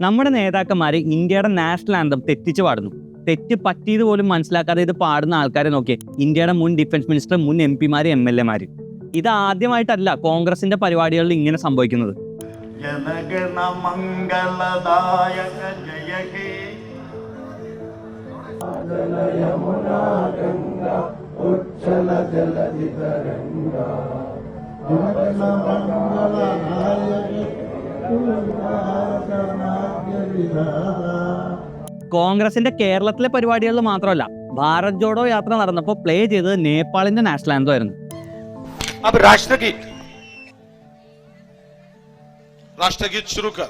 നമ്മുടെ നേതാക്കന്മാര് ഇന്ത്യയുടെ national anthem തെറ്റിച്ച് പാടുന്നു. തെറ്റ് പറ്റിയത് പോലും മനസ്സിലാക്കാതെ ഇത് പാടുന്ന ആൾക്കാരെ നോക്കിയേ. ഇന്ത്യയുടെ മുൻ ഡിഫൻസ് മിനിസ്റ്റർ, മുൻ MP മാര്, MLA മാര്. ഇത് ആദ്യമായിട്ടല്ല കോൺഗ്രസിന്റെ പരിപാടികളിൽ ഇങ്ങനെ സംഭവിക്കുന്നത്. ജനഗണ മംഗളദായക ജയ ഹേ യമുനാ ഗംഗ ഉജ്ജല ജലധി തരംഗ ജനഗണ മംഗളദായക കോൺഗ്രസിന്റെ കേരളത്തിലെ പരിപാടികളിൽ മാത്രമല്ല, ഭാരത് ജോഡോ യാത്ര നടന്നപ്പോൾ പ്ലേ ചെയ്തത് നേപ്പാളിന്റെ നാഷണൽ ആന്തം ആയിരുന്നു. अब राष्ट्रगीत शुरू कर.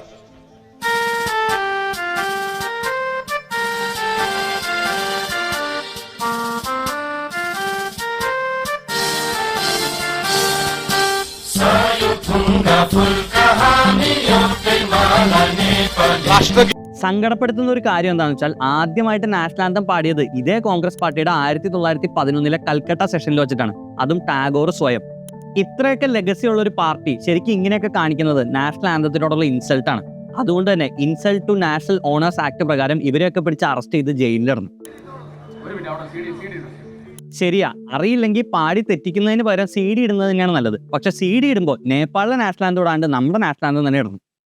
സങ്കടപ്പെടുത്തുന്ന ഒരു കാര്യം എന്താണെന്ന് വെച്ചാൽ, ആദ്യമായിട്ട് നാഷണൽ ആന്തം പാടിയത് ഇതേ കോൺഗ്രസ് പാർട്ടിയുടെ 1911 കൽക്കട്ട സെഷനിൽ വെച്ചിട്ടാണ്, അതും ടാഗോർ സ്വയം. ഇത്രയൊക്കെ ലെഗസി ഉള്ള ഒരു പാർട്ടി ശരിക്കും ഇങ്ങനെയൊക്കെ കാണിക്കുന്നത് നാഷണൽ ആന്തത്തിനോടുള്ള ഇൻസൾട്ടാണ്. അതുകൊണ്ട് തന്നെ insult to national honours act പ്രകാരം ഇവരെയൊക്കെ പിടിച്ച് അറസ്റ്റ് ചെയ്ത് ജയിലിലിടുന്നു. ശരിയാ, അറിയില്ലെങ്കിൽ പാടി തെറ്റിക്കുന്നതിന് പകരം CD ഇടുന്നത് തന്നെയാണ് നല്ലത്. പക്ഷെ CD ഇടുമ്പോൾ നേപ്പാളിലെ നാഷണൽ ആന്തം ഇടാണ്ട് നമ്മുടെ നാഷണൽ ആന്തം തന്നെ ഇടുന്നു.